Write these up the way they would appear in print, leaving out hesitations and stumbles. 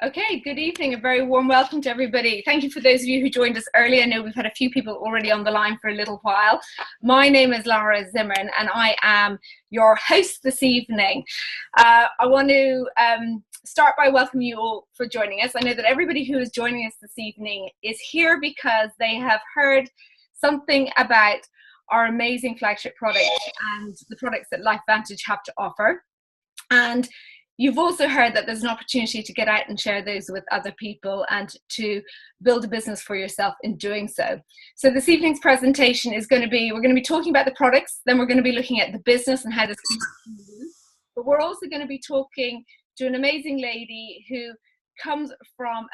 Okay, good evening. A very warm welcome to everybody. Thank you for those of you who joined us early. I know we've had a few people already on the line for a little while. My name is Lara Zimmern and I am your host this evening. I want to start by welcoming you all for joining us. I know that everybody who is joining us this evening is here because they have heard something about our amazing flagship products and the products that LifeVantage have to offer. And you've also heard that there's an opportunity to get out and share those with other people and to build a business for yourself in doing so. So this evening's presentation is going to be, we're going to be talking about the products, then we're going to be looking at the business and how this can be used. But we're also going to be talking to an amazing lady who comes from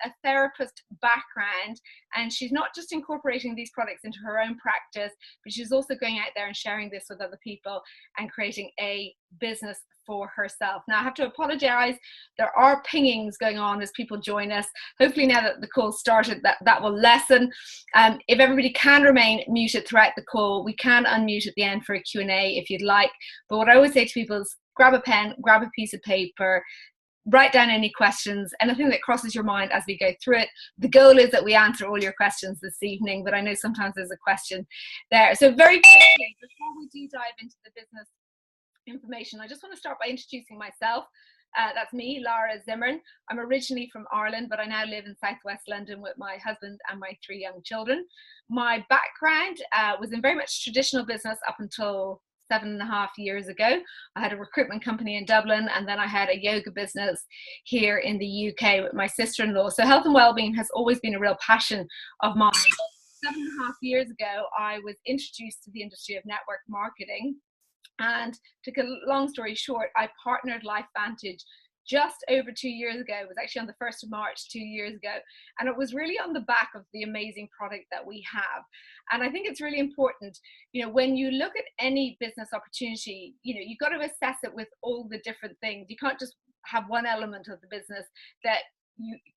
a therapist background, and she's not just incorporating these products into her own practice, but she's also going out there and sharing this with other people and creating a business for herself. Now I have to apologize, there are pingings going on as people join us. Hopefully now that the call started that will lessen. If everybody can remain muted throughout the call, we can unmute at the end for a Q&A if you'd like, but what I always say to people is grab a pen, grab a piece of paper, write down any questions, anything that crosses your mind as we go through it. The goal is that we answer all your questions this evening, but I know sometimes there's a question there. So very quickly, before we do dive into the business information, I just want to start by introducing myself. That's me, Lara Zimmern. I'm originally from Ireland, but I now live in southwest London with my husband and my 3 young children. My background was in very much traditional business up until 7.5 years ago. I had a recruitment company in Dublin, and then I had a yoga business here in the UK with my sister-in-law. So health and well-being has always been a real passion of mine. 7.5 years ago, I was introduced to the industry of network marketing, and to cut a long story short, I partnered LifeVantage just over 2 years ago. It was actually on the 1st of March 2 years ago, and it was really on the back of the amazing product that we have. And I think it's really important, when you look at any business opportunity, you've got to assess it with all the different things. You can't just have one element of the business that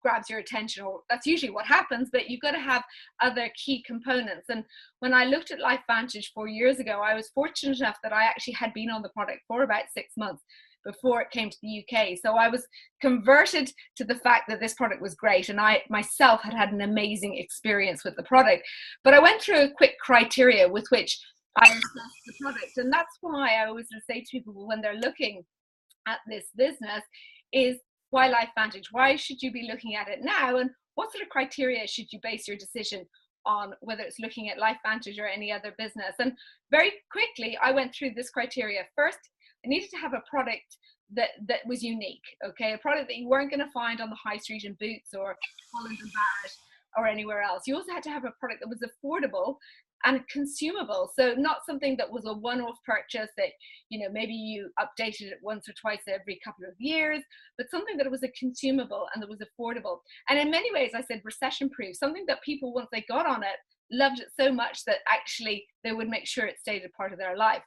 grabs your attention, or that's usually what happens, but you've got to have other key components. And when I looked at LifeVantage 4 years ago, I was fortunate enough that I actually had been on the product for about 6 months before it came to the UK. So I was converted to the fact that this product was great, and I myself had had an amazing experience with the product. But I went through a quick criteria with which I assessed the product, and that's why I always say to people when they're looking at this business is, why LifeVantage? Why should you be looking at it now? And what sort of criteria should you base your decision on, whether it's looking at LifeVantage or any other business? And very quickly, I went through this criteria. First, I needed to have a product that was unique, okay? A product that you weren't going to find on the high street in Boots or Holland and Barrett or anywhere else. You also had to have a product that was affordable and consumable. So not something that was a one-off purchase that, maybe you updated it once or twice every couple of years, but something that was a consumable and that was affordable. And in many ways, I said recession-proof, something that people, once they got on it, loved it so much that actually they would make sure it stayed a part of their life.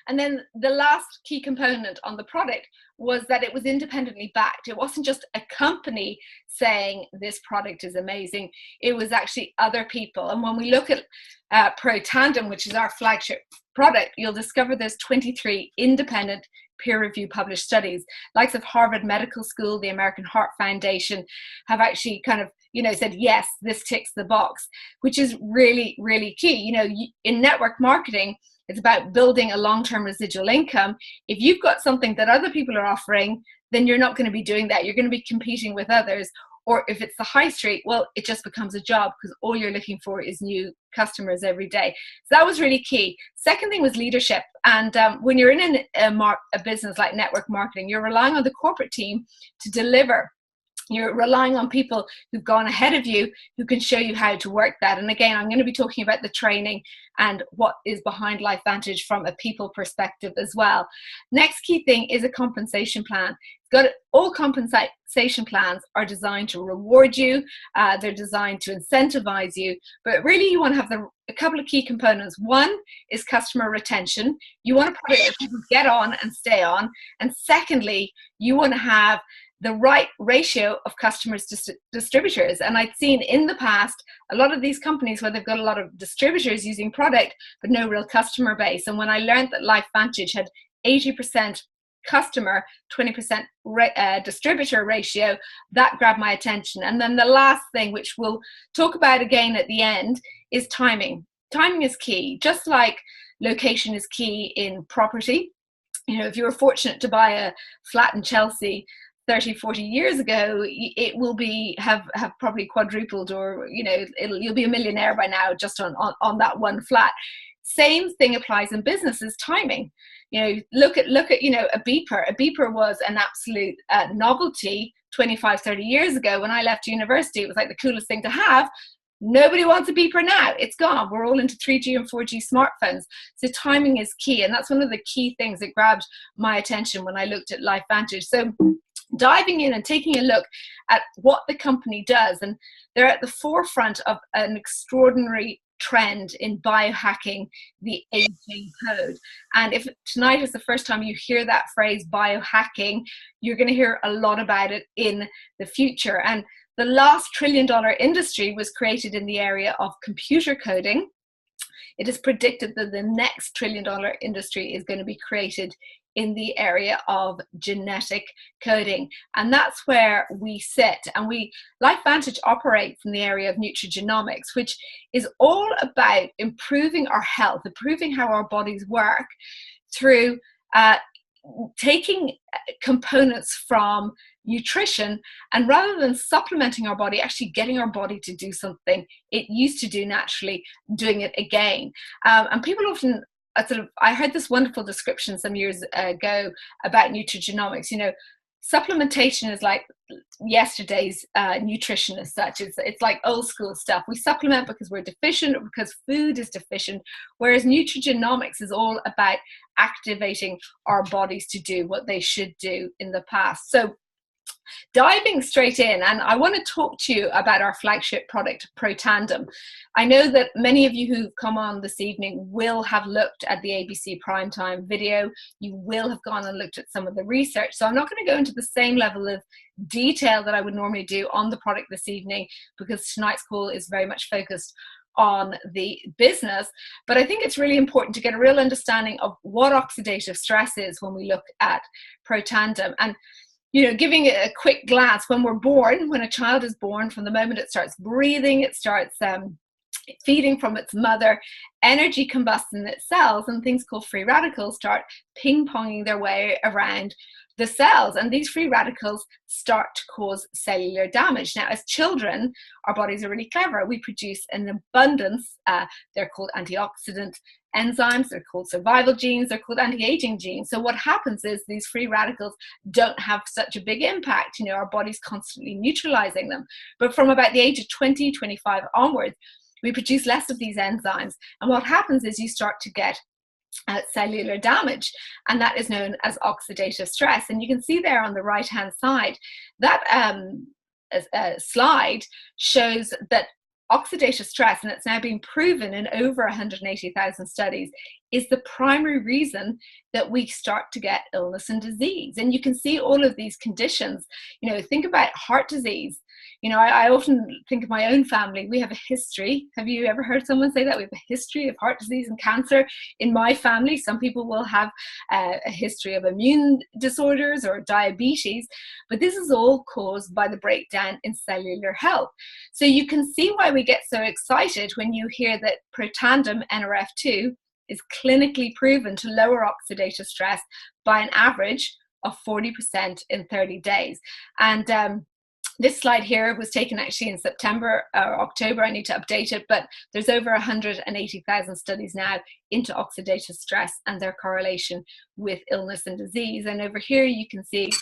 And then the last key component on the product was that it was independently backed. It wasn't just a company saying this product is amazing. It was actually other people. And when we look at Pro Tandem, which is our flagship product, you'll discover there's 23 independent peer-reviewed published studies. Likes of Harvard Medical School, the American Heart Foundation have actually kind of, said, yes, this ticks the box, which is really, really key. In network marketing, it's about building a long-term residual income. If you've got something that other people are offering, then you're not going to be doing that. You're going to be competing with others. Or if it's the high street, well, it just becomes a job because all you're looking for is new customers every day. So that was really key. Second thing was leadership. And when you're in a business like network marketing, you're relying on the corporate team to deliver. You're relying on people who've gone ahead of you who can show you how to work that. And again, I'm going to be talking about the training and what is behind LifeVantage from a people perspective as well. Next key thing is a compensation plan. All compensation plans are designed to reward you. They're designed to incentivize you. But really, you want to have a couple of key components. One is customer retention. You want a product that people get on and stay on. And secondly, you want to have the right ratio of customers to distributors. And I'd seen in the past a lot of these companies where they've got a lot of distributors using product but no real customer base. And when I learned that LifeVantage had 80% customer, 20% distributor ratio, that grabbed my attention. And then the last thing, which we'll talk about again at the end, is timing. Timing is key, just like location is key in property. You know, if you were fortunate to buy a flat in Chelsea 30, 40 years ago, it will be have probably quadrupled, or, you know, you'll be a millionaire by now just on that one flat. Same thing applies in business, is timing. You know, look at you know, a beeper. A beeper was an absolute novelty 25, 30 years ago. When I left university, it was like the coolest thing to have. Nobody wants a beeper now. It's gone. We're all into 3G and 4G smartphones. So timing is key. And that's one of the key things that grabbed my attention when I looked at LifeVantage. So diving in and taking a look at what the company does. And they're at the forefront of an extraordinary trend in biohacking the aging code. And if tonight is the first time you hear that phrase biohacking, you're going to hear a lot about it in the future. And the last $1 trillion industry was created in the area of computer coding. It is predicted that the next $1 trillion industry is going to be created in the area of genetic coding. And that's where we sit. And LifeVantage operates in the area of nutrigenomics, which is all about improving our health, improving how our bodies work through taking components from nutrition, and rather than supplementing our body, actually getting our body to do something it used to do naturally, doing it again. And people often I heard this wonderful description some years ago about nutrigenomics. You know, supplementation is like yesterday's nutrition as such. It's like old school stuff. We supplement because we're deficient or because food is deficient, whereas nutrigenomics is all about activating our bodies to do what they should do in the past. So diving straight in, and I want to talk to you about our flagship product, Protandim. I know that many of you who've come on this evening will have looked at the ABC Primetime video. You will have gone and looked at some of the research. So I'm not going to go into the same level of detail that I would normally do on the product this evening, because tonight's call is very much focused on the business. But I think it's really important to get a real understanding of what oxidative stress is when we look at Protandim. And you know, giving it a quick glance, when we're born, when a child is born, from the moment it starts breathing, it starts feeding from its mother, energy combusts in its cells, and things called free radicals start ping-ponging their way around the cells. And these free radicals start to cause cellular damage. Now, as children, our bodies are really clever. We produce an abundance, they're called antioxidant enzymes, they're called survival genes, they're called anti-aging genes. So what happens is these free radicals don't have such a big impact. You know, our body's constantly neutralizing them. But from about the age of 20, 25 onwards, we produce less of these enzymes. And what happens is you start to get cellular damage, and that is known as oxidative stress. And you can see there on the right hand side that slide shows that oxidative stress, and it's now been proven in over 180,000 studies, is the primary reason that we start to get illness and disease. And you can see all of these conditions. You know, think about heart disease. You know, I often think of my own family. We have a history. Have you ever heard someone say that? We have a history of heart disease and cancer. In my family, some people will have a history of immune disorders or diabetes, but this is all caused by the breakdown in cellular health. So you can see why we get so excited when you hear that Protandim NRF2 is clinically proven to lower oxidative stress by an average of 40% in 30 days. And this slide here was taken actually in September or October. I need to update it, but there's over 180,000 studies now into oxidative stress and their correlation with illness and disease. And over here you can see,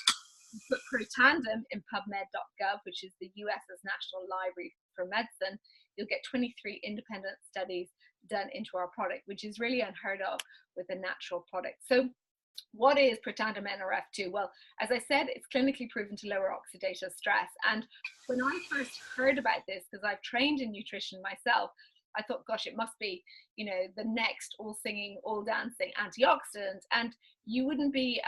put Protandim in PubMed.gov, which is the US's National Library for Medicine, you'll get 23 independent studies done into our product, which is really unheard of with a natural product. So what is Protandim NRF2? Well, as I said, it's clinically proven to lower oxidative stress. And when I first heard about this, because I've trained in nutrition myself, I thought, gosh, it must be, you know, the next all singing, all dancing antioxidant. And you wouldn't be,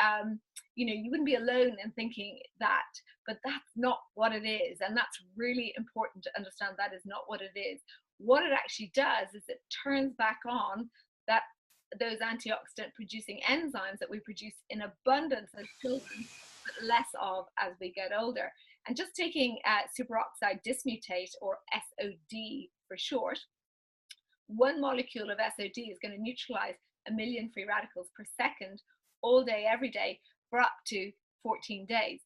you know, you wouldn't be alone in thinking that, but that's not what it is. And that's really important to understand. That is not what it is. What it actually does is it turns back on that those antioxidant producing enzymes that we produce in abundance as children, but less of as we get older. And just taking superoxide dismutate, or SOD for short, one molecule of SOD is going to neutralize 1 million free radicals per second all day, every day, for up to 14 days.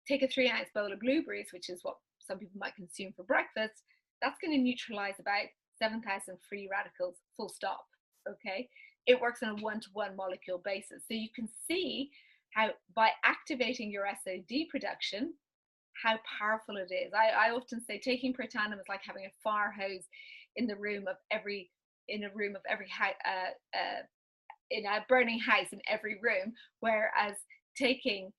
Take a 3-ounce bowl of blueberries, which is what some people might consume for breakfast. That's going to neutralize about 7,000 free radicals, full stop. Okay, it works on a one-to-one molecule basis. So you can see how by activating your SOD production, how powerful it is. I often say taking Protandim is like having a fire hose in a burning house in every room, whereas taking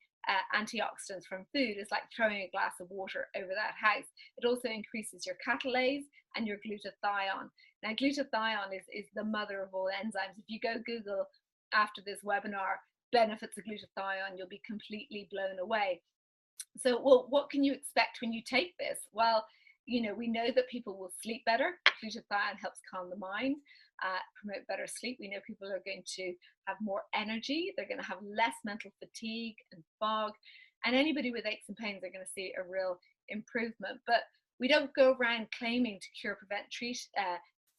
antioxidants from food is like throwing a glass of water over that house. It also increases your catalase and your glutathione. Now, glutathione is the mother of all enzymes. If you go Google after this webinar benefits of glutathione, you'll be completely blown away. So, well, what can you expect when you take this? Well, you know, we know that people will sleep better. Glutathione helps calm the mind, promote better sleep. We know people are going to have more energy. They're going to have less mental fatigue and fog. And anybody with aches and pains are going to see a real improvement. But we don't go around claiming to cure, prevent, treat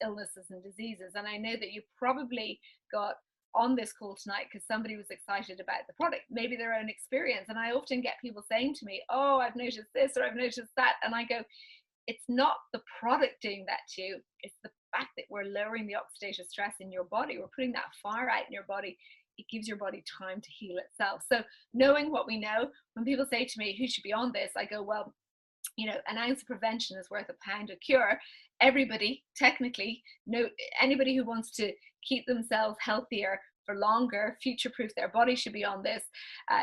illnesses and diseases. And I know that you probably got on this call tonight because somebody was excited about the product, maybe their own experience. And I often get people saying to me, oh, I've noticed this or I've noticed that. And I go, it's not the product doing that to you. It's the fact that we're lowering the oxidative stress in your body. We're putting that fire out in your body. It gives your body time to heal itself. So knowing what we know, when people say to me, who should be on this? I go, well, you know, an ounce of prevention is worth a pound of cure. Everybody, technically, anybody who wants to keep themselves healthier for longer, future-proof their body should be on this,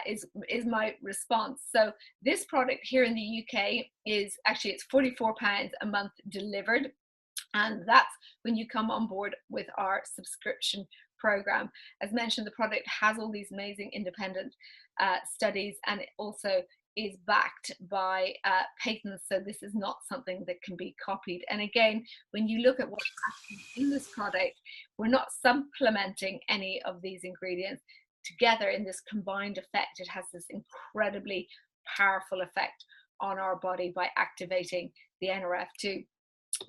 is my response. So this product here in the UK is actually, it's £44 a month delivered. And that's when you come on board with our subscription program. As mentioned, the product has all these amazing independent studies, and it also is backed by patents, so this is not something that can be copied. And again, when you look at what's happening in this product, we're not supplementing any of these ingredients. Together in this combined effect, it has this incredibly powerful effect on our body by activating the NRF2.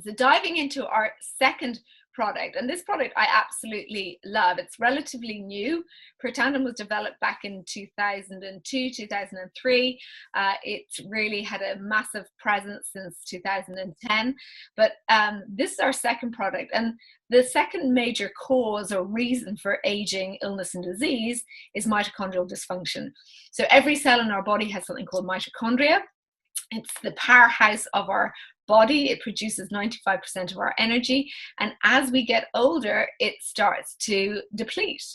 So diving into our second product, and this product I absolutely love. It's relatively new. Protandim was developed back in 2002, 2003. It's really had a massive presence since 2010. But this is our second product. And the second major cause or reason for aging, illness, and disease is mitochondrial dysfunction. So every cell in our body has something called mitochondria. It's the powerhouse of our body. It produces 95% of our energy. And as we get older, it starts to deplete.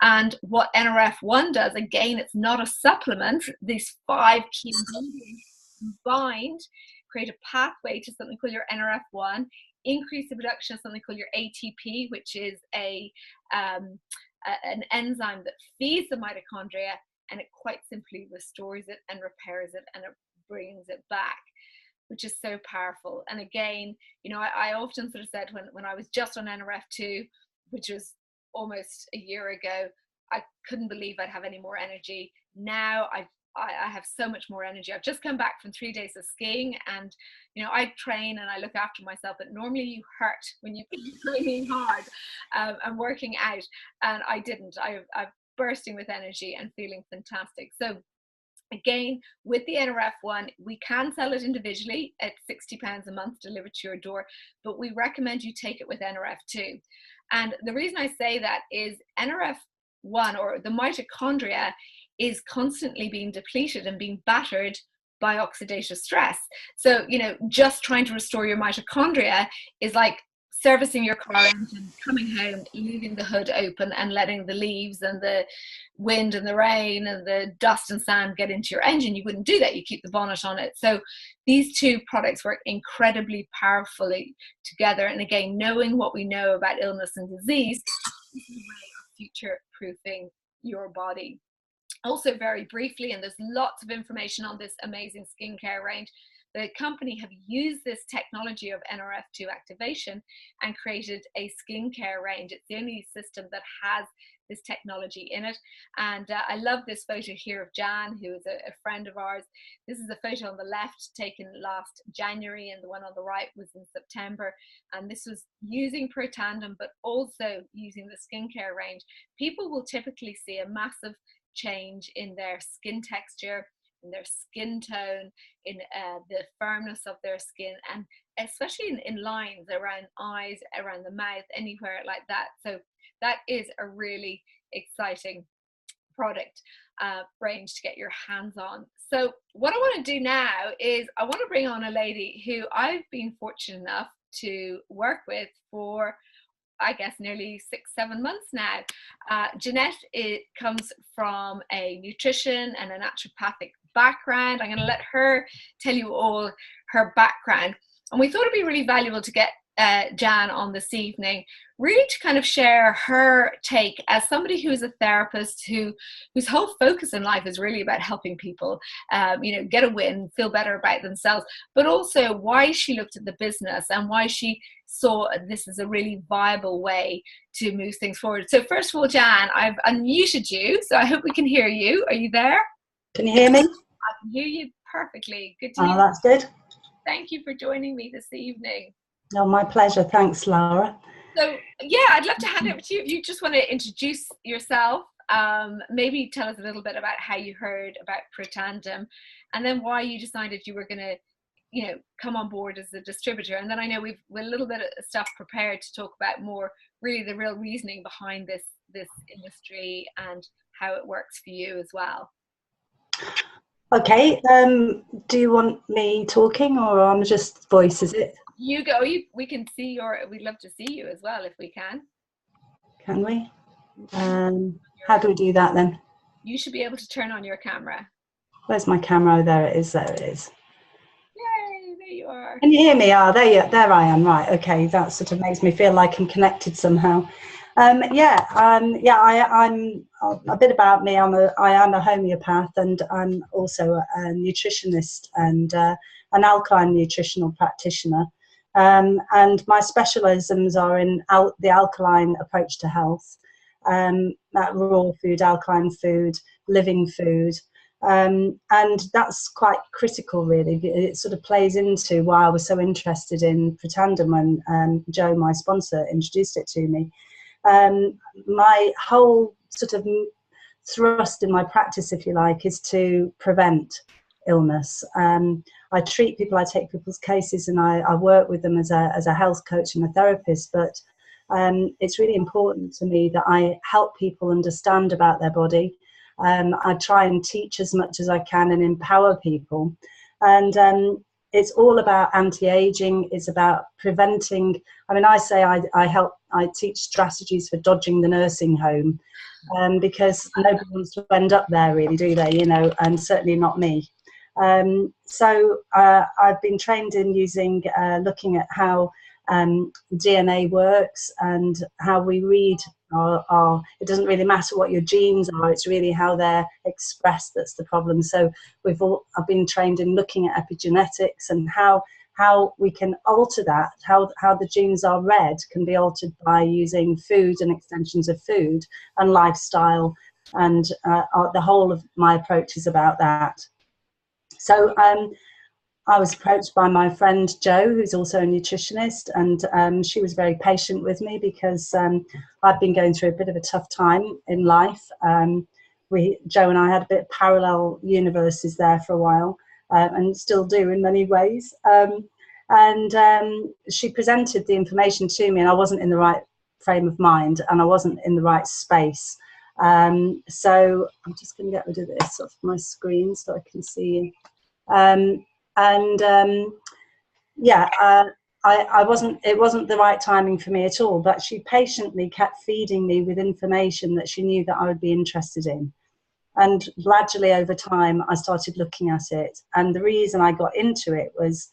And what NRF1 does, again, it's not a supplement. These 5 key ingredients combined create a pathway to something called your NRF1, increase the production of something called your ATP, which is an enzyme that feeds the mitochondria, and it quite simply restores it and repairs it, and it brings it back, which is so powerful. And again, you know, I often sort of said when I was just on NRF2, which was almost a year ago, I couldn't believe I'd have any more energy. Now I have so much more energy. I've just come back from 3 days of skiing, and you know, I train and I look after myself, but normally you hurt when you've been training hard and working out, and I didn't. I'm bursting with energy and feeling fantastic. So again, with the NRF1, we can sell it individually at £60 a month delivered to your door, but we recommend you take it with NRF2. And the reason I say that is NRF1, or the mitochondria, is constantly being depleted and being battered by oxidative stress. So, you know, just trying to restore your mitochondria is like servicing your car engine, coming home, leaving the hood open and letting the leaves and the wind and the rain and the dust and sand get into your engine. You wouldn't do that. You keep the bonnet on it. So these two products work incredibly powerfully together. And again, knowing what we know about illness and disease is a way of future-proofing your body. Also, very briefly, and there's lots of information on this amazing skincare range, the company have used this technology of NRF2 activation and created a skincare range. It's the only system that has this technology in it. And I love this photo here of Jan, who is a friend of ours. This is a photo on the left taken last January, and the one on the right was in September. And this was using Protandim, but also using the skincare range. People will typically see a massive change in their skin texture, in their skin tone, in the firmness of their skin, and especially in lines around eyes, around the mouth, anywhere like that. So that is a really exciting product range to get your hands on. So what I want to do now is I want to bring on a lady who I've been fortunate enough to work with for, I guess, nearly 6-7 months now. Janette comes from a nutrition and a naturopathic background. I'm going to let her tell you all her background. And we thought it'd be really valuable to get Jan on this evening, really to kind of share her take as somebody who is a therapist whose whole focus in life is really about helping people, get a win, feel better about themselves, but also why she looked at the business and why she saw this as a really viable way to move things forward. So first of all, Jan, I've unmuted you, so I hope we can hear you. Are you there? Can you hear me? I can hear you perfectly. Good to hear you. Oh, that's good. Thank you for joining me this evening. Oh, my pleasure. Thanks, Lara. So, yeah, I'd love to hand it over to you. If you just want to introduce yourself, maybe tell us a little bit about how you heard about Protandim, and then why you decided you were going to, come on board as a distributor. And then I know we've a little bit of stuff prepared to talk about more, really the real reasoning behind this industry and how it works for you as well. Okay. Do you want me talking, or I'm just voice? Is it? You go. We can see we'd love to see you as well if we can. Can we? How do we do that then? You should be able to turn on your camera. Where's my camera? Oh, there it is. There it is. Yay! There you are. Can you hear me? There I am. Right. Okay. That sort of makes me feel like I'm connected somehow. I'm a bit about me. I am a homeopath, and I'm also a nutritionist and an alkaline nutritional practitioner. And my specialisms are in the alkaline approach to health, raw food, alkaline food, living food. And that's quite critical, really. It sort of plays into why I was so interested in Protandim when Joe, my sponsor, introduced it to me. My whole sort of thrust in my practice, if you like, is to prevent illness. I treat people, I take people's cases, and I work with them as a health coach and a therapist, but it's really important to me that I help people understand about their body. I try and teach as much as I can and empower people. And it's all about anti-aging. It's about preventing. I mean, I say I teach strategies for dodging the nursing home, because nobody wants to end up there, really, do they? And certainly not me. So I've been trained in looking at how DNA works and how we read it doesn't really matter what your genes are, it's really how they're expressed that's the problem. So I've been trained in looking at epigenetics and how we can alter that, how the genes are read can be altered by using food and extensions of food and lifestyle, and the whole of my approach is about that. So I was approached by my friend Jo, who's also a nutritionist, and she was very patient with me because I've been going through a bit of a tough time in life. Jo and I had a bit of parallel universes there for a while, and still do in many ways. And she presented the information to me, and I wasn't in the right frame of mind, and I wasn't in the right space. So I'm just going to get rid of this off my screen so I can see. It wasn't the right timing for me at all, but she patiently kept feeding me with information that she knew that I would be interested in. And gradually over time, I started looking at it. And the reason I got into it was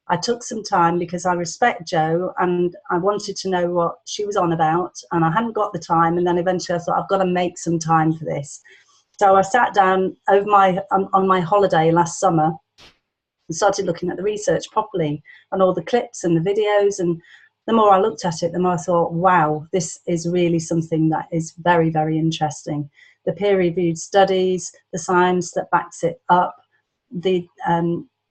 I took some time because I respect Jo and I wanted to know what she was on about, and I hadn't got the time. And then eventually I thought, I've got to make some time for this. So I sat down on my holiday last summer, and started looking at the research properly and all the clips and the videos. And the more I looked at it, the more I thought, wow, this is really something that is very, very interesting. The peer-reviewed studies, the science that backs it up, the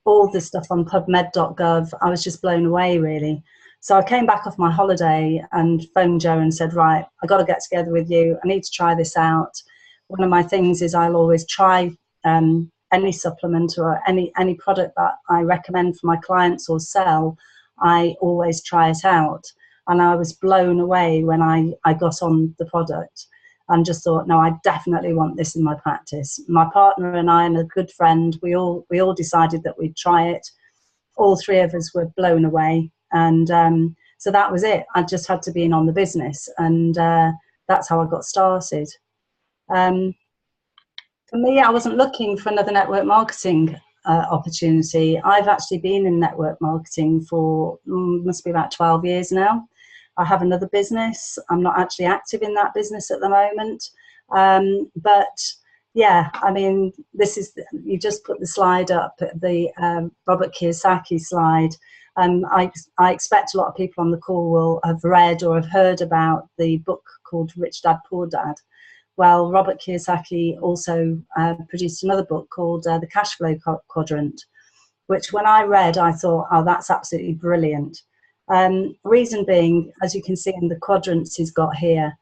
all the stuff on pubmed.gov, I was just blown away, really. So I came back off my holiday and phoned Joe and said, right, I got to get together with you. I need to try this out. One of my things is I'll always try any supplement or any product that I recommend for my clients or sell. I always try it out. And I was blown away when I got on the product and just thought, no, I definitely want this in my practice. My partner and I and a good friend, we all decided that we'd try it. All three of us were blown away. And so that was it. I just had to be in on the business. And that's how I got started. For me, I wasn't looking for another network marketing opportunity. I've actually been in network marketing for must be about 12 years now. I have another business. I'm not actually active in that business at the moment. But yeah, I mean, this is, you just put the slide up, the Robert Kiyosaki slide. I expect a lot of people on the call will have read or have heard about the book called Rich Dad, Poor Dad. Well, Robert Kiyosaki also produced another book called The Cash Flow Quadrant, which when I read, I thought, oh, that's absolutely brilliant. Reason being, as you can see in the quadrants he's got here,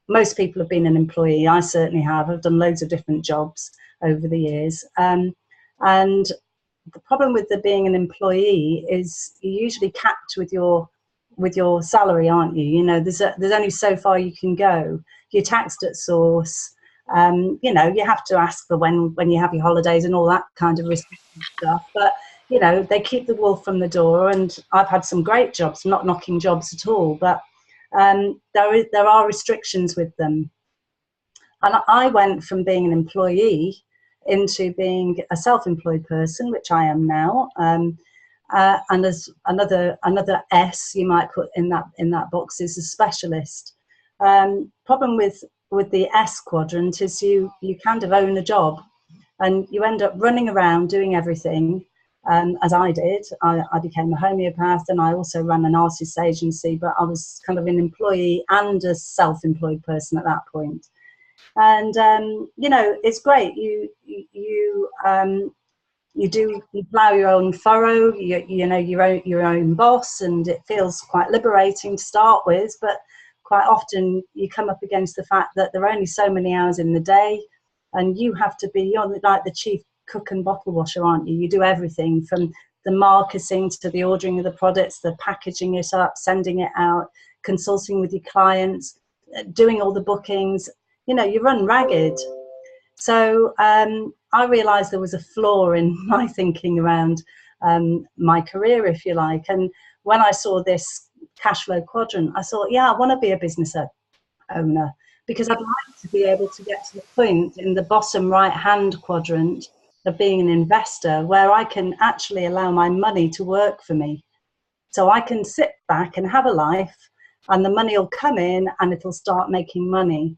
most people have been an employee. I certainly have. I've done loads of different jobs over the years. And the problem with being an employee is you're usually capped with your salary, aren't you? You know, there's only so far you can go. You're taxed at source. You know, you have to ask for when you have your holidays and all that kind of restricted stuff. But you know, they keep the wolf from the door. And I've had some great jobs, not knocking jobs at all, but there are restrictions with them. And I went from being an employee into being a self-employed person, which I am now. And as another S you might put in that box is a specialist. Problem with the S quadrant is you kind of own a job, and you end up running around doing everything. As I did, I became a homeopath, and I also ran an artist agency, but I was kind of an employee and a self-employed person at that point. And you know, it's great. You plough your own furrow. You know, your own boss, and it feels quite liberating to start with. But quite often, you come up against the fact that there are only so many hours in the day, and you have to be, you're like the chief cook and bottle washer, aren't you? You do everything from the marketing to the ordering of the products, the packaging it up, sending it out, consulting with your clients, doing all the bookings. You know, you run ragged. So I realized there was a flaw in my thinking around my career, if you like. And when I saw this cash flow quadrant, I thought, yeah, I want to be a business owner, because I'd like to be able to get to the point in the bottom right hand quadrant of being an investor where I can actually allow my money to work for me. So I can sit back and have a life, and the money will come in and it'll start making money.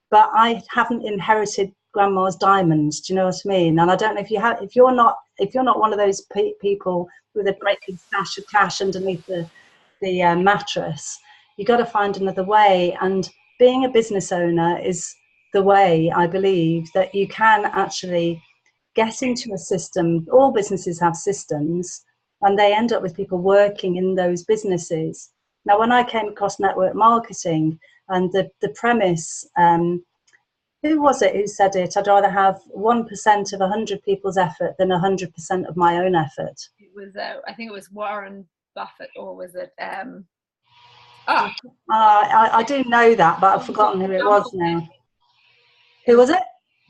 But I haven't inherited grandma's diamonds. Do you know what I mean? And I don't know if you have, if you're not one of those people with a great big stash of cash underneath the mattress, you got to find another way. And being a business owner is the way, I believe, that you can actually get into a system. All businesses have systems, and they end up with people working in those businesses. Now, when I came across network marketing and the premise, who was it who said it? I'd rather have 1% of 100 people's effort than 100% of my own effort. It was, I think it was Warren Buffett, or was it? I do know that, but I've forgotten who it was now. Who was it?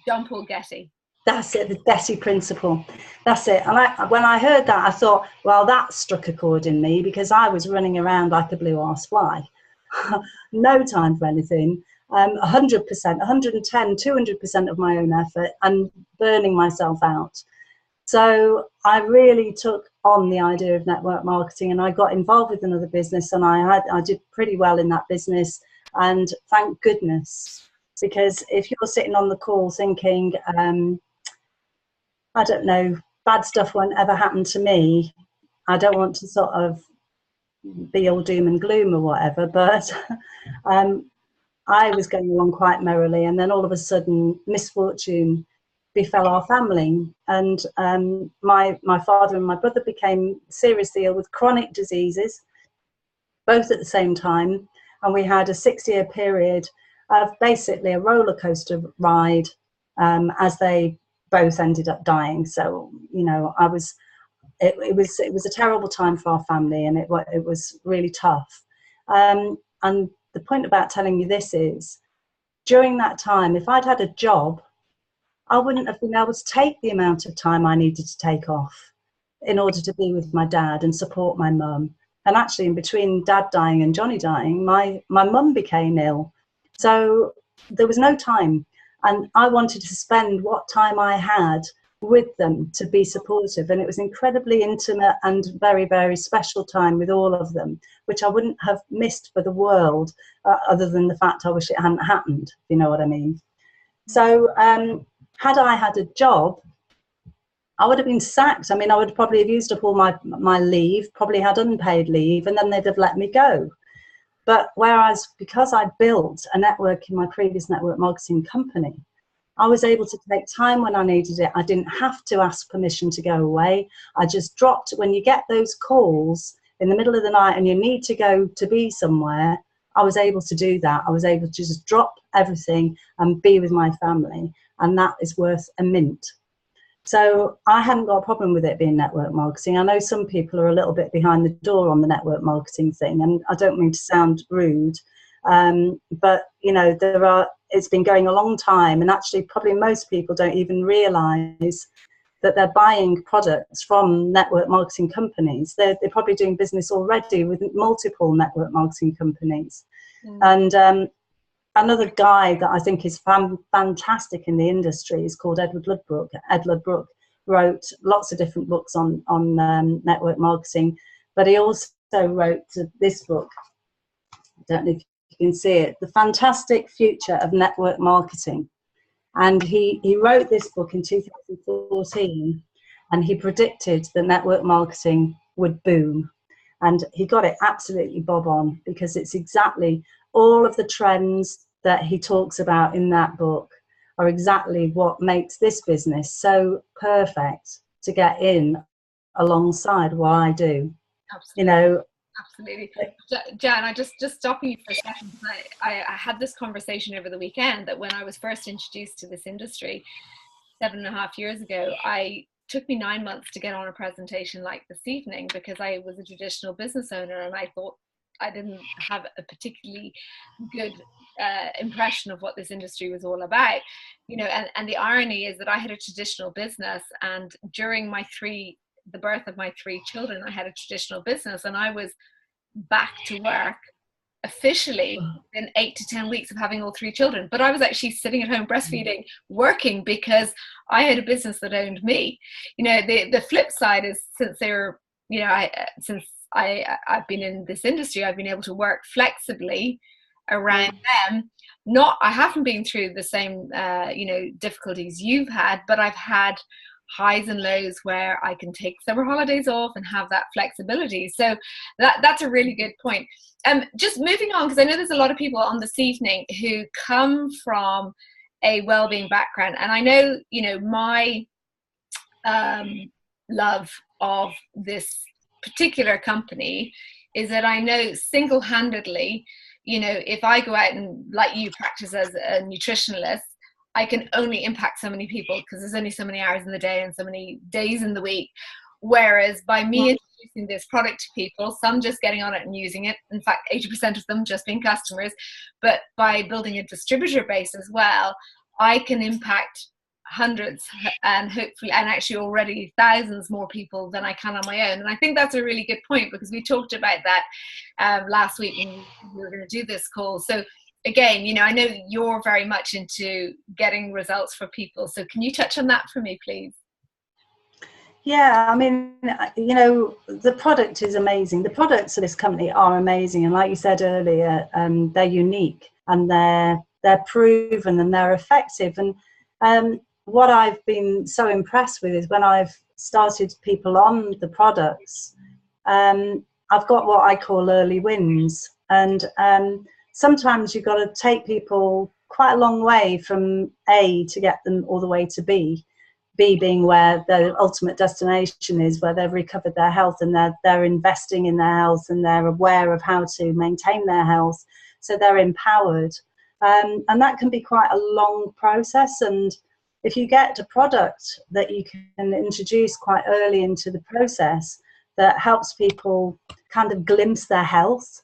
John Paul Getty. That's it, the Getty principle. That's it. And when I heard that, I thought, well, that struck a chord in me, because I was running around like a blue arse fly. No time for anything. 100%, 110, 200% of my own effort, and burning myself out. So I really took on the idea of network marketing, and I got involved with another business, and I did pretty well in that business. And thank goodness, because if you're sitting on the call thinking, I don't know, bad stuff won't ever happen to me. I don't want to sort of be all doom and gloom or whatever, but I was going along quite merrily, and then all of a sudden misfortune befell our family, and my father and my brother became seriously ill with chronic diseases, both at the same time, and we had a 6-year period of basically a roller coaster ride as they both ended up dying. So, you know, it was a terrible time for our family, and it was really tough. And the point about telling you this is, during that time, if I'd had a job, I wouldn't have been able to take the amount of time I needed to take off in order to be with my dad and support my mum. And actually, in between Dad dying and Johnny dying, my mum became ill. So there was no time. And I wanted to spend what time I had with them to be supportive. And it was incredibly intimate and very, very special time with all of them, which I wouldn't have missed for the world, other than the fact I wish it hadn't happened, if you know what I mean. So had I had a job, I would have been sacked. I mean, I would probably have used up all my leave, probably had unpaid leave, and then they'd have let me go. But whereas, because I built a network in my previous network marketing company, I was able to take time when I needed it. I didn't have to ask permission to go away. I just dropped. When you get those calls in the middle of the night and you need to go to be somewhere, I was able to do that. I was able to just drop everything and be with my family. And that is worth a mint. So I hadn't got a problem with it being network marketing. I know some people are a little bit behind the door on the network marketing thing, and I don't mean to sound rude, but you know, it's been going a long time, and actually probably most people don't even realize that they're buying products from network marketing companies. They're probably doing business already with multiple network marketing companies. And another guy that I think is fantastic in the industry is called Edward Ludbrook. Ed Ludbrook wrote lots of different books on network marketing, but he also wrote this book. I don't know if you can see it, The Fantastic Future of Network Marketing. And he wrote this book in 2014, and he predicted that network marketing would boom. And he got it absolutely bob on, because it's exactly all of the trends that he talks about in that book are exactly what makes this business so perfect to get in alongside what I do. Absolutely. You know, absolutely. Jan, I just stopping you for a second. I had this conversation over the weekend that when I was first introduced to this industry 7.5 years ago, took me 9 months to get on a presentation like this evening, because I was a traditional business owner and I thought I didn't have a particularly good impression of what this industry was all about, you know. And the irony is that I had a traditional business, and during the birth of my 3 children, I had a traditional business, and I was back to work officially in 8 to 10 weeks of having all 3 children. But I was actually sitting at home breastfeeding, working, because I had a business that owned me. You know, the flip side is, since I've been in this industry, I've been able to work flexibly around them. I haven't been through the same difficulties you've had, but I've had highs and lows where I can take summer holidays off and have that flexibility. So that's a really good point. Just moving on, because I know there's a lot of people on this evening who come from a well-being background, and I know, you know, my love of this particular company is that I know single-handedly, you know, if I go out and, like you, practice as a nutritionalist, I can only impact so many people, because there's only so many hours in the day and so many days in the week. Whereas by me introducing this product to people, some just getting on it and using it, in fact 80% of them just being customers, but by building a distributor base as well, I can impact hundreds and hopefully, and actually already thousands more people than I can on my own. And I think that's a really good point, because we talked about that last week when we were going to do this call. So again, you know, I know you're very much into getting results for people. So can you touch on that for me, please? Yeah, I mean, you know, the product is amazing. The products of this company are amazing. And like you said earlier, they're unique, and they're proven, and they're effective. And what I've been so impressed with is when I've started people on the products, I've got what I call early wins. And sometimes you've got to take people quite a long way from A to get them all the way to B. B being where the ultimate destination is, where they've recovered their health and they're investing in their health and they're aware of how to maintain their health, so they're empowered. And that can be quite a long process. And if you get a product that you can introduce quite early into the process that helps people kind of glimpse their health,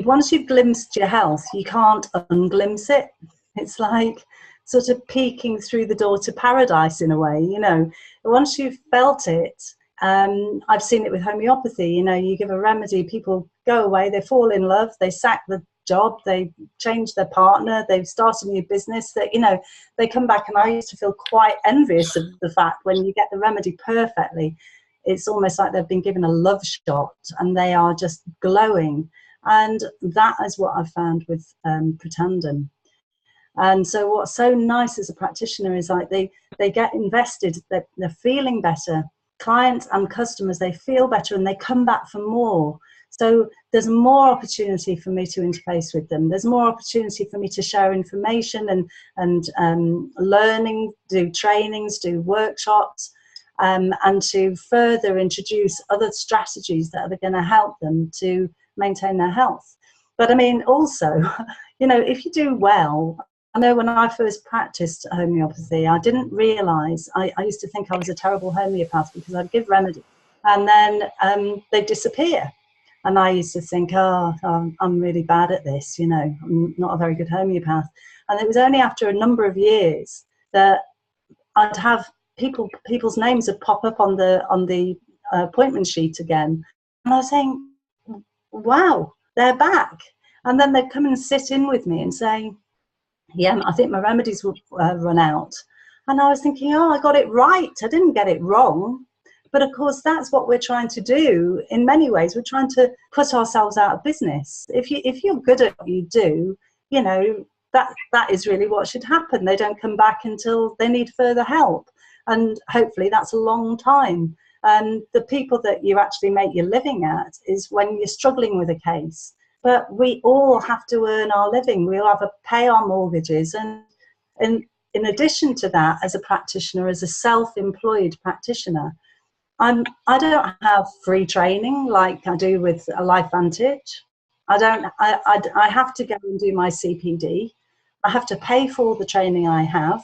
once you've glimpsed your health, you can't unglimpse it. It's like sort of peeking through the door to paradise in a way, you know. Once you've felt it, I've seen it with homeopathy, you know, you give a remedy, people go away, they fall in love, they sack the job, they change their partner, they've started a new business, that, you know, they come back. And I used to feel quite envious of the fact when you get the remedy perfectly, it's almost like they've been given a love shot and they are just glowing. And that is what I've found with Pretandem. And so what's so nice as a practitioner is like they get invested, they're feeling better. Clients and customers, they feel better and they come back for more. So there's more opportunity for me to interface with them. There's more opportunity for me to share information and learning, do trainings, do workshops, and to further introduce other strategies that are going to help them to maintain their health. But I mean, also, you know, if you do well, I know when I first practiced homeopathy, I didn't realise, I used to think I was a terrible homeopath because I'd give remedy and then they'd disappear. And I used to think, oh, I'm really bad at this, you know, I'm not a very good homeopath. And it was only after a number of years that I'd have people's names would pop up on the appointment sheet again. And I was saying, wow, they're back. And then they'd come and sit in with me and say, yeah, I think my remedies will run out. And I was thinking, oh, I got it right. I didn't get it wrong. But of course, that's what we're trying to do. In many ways, we're trying to put ourselves out of business. If you're good at what you do, you know, that is really what should happen. They don't come back until they need further help. And hopefully that's a long time. And the people that you actually make your living at is when you're struggling with a case. But we all have to earn our living. We all have to pay our mortgages. And in addition to that, as a practitioner, as a self-employed practitioner, I don't have free training like I do with a LifeVantage. I have to go and do my CPD. I have to pay for the training I have.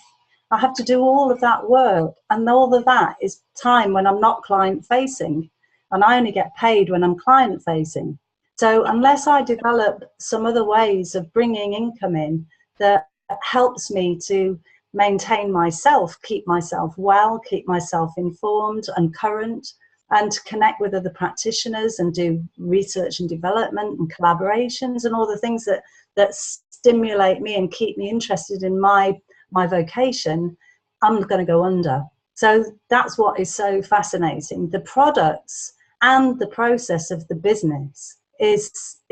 I have to do all of that work. And all of that is time when I'm not client facing. And I only get paid when I'm client facing. So unless I develop some other ways of bringing income in that helps me to maintain myself, keep myself well, keep myself informed and current, and to connect with other practitioners and do research and development and collaborations and all the things that stimulate me and keep me interested in my vocation, I'm going to go under. So that's what is so fascinating. The products and the process of the business is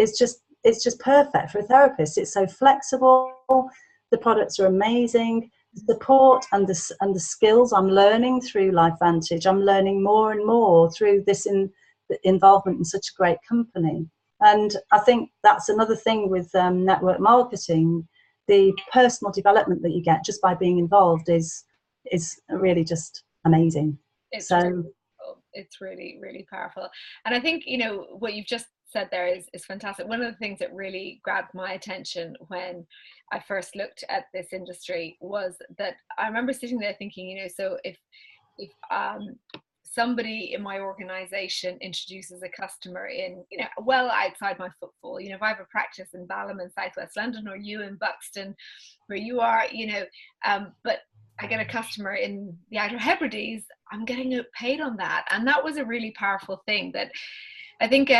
just perfect for a therapist. It's so flexible. The products are amazing. The support and the skills I'm learning through LifeVantage, I'm learning more and more through this involvement in such a great company. And I think that's another thing with network marketing. The personal development that you get just by being involved is really just amazing. It's really, really powerful. And I think, you know, what you've just said there is fantastic. One of the things that really grabbed my attention when I first looked at this industry was that I remember sitting there thinking, you know, so if somebody in my organization introduces a customer in, you know, well outside my footfall, you know, if I have a practice in Balham in Southwest London, or you in Buxton where you are, you know, but I get a customer in the Outer Hebrides, I'm getting paid on that. And that was a really powerful thing that I think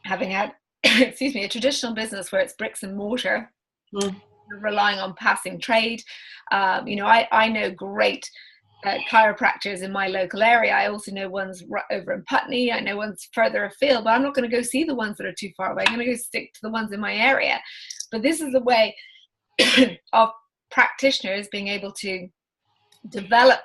having had, excuse me, a traditional business where it's bricks and mortar, relying on passing trade, you know, I know great chiropractors in my local area. I also know ones over in Putney. I know ones further afield, but I'm not going to go see the ones that are too far away. I'm going to go stick to the ones in my area. But this is the way of practitioners being able to develop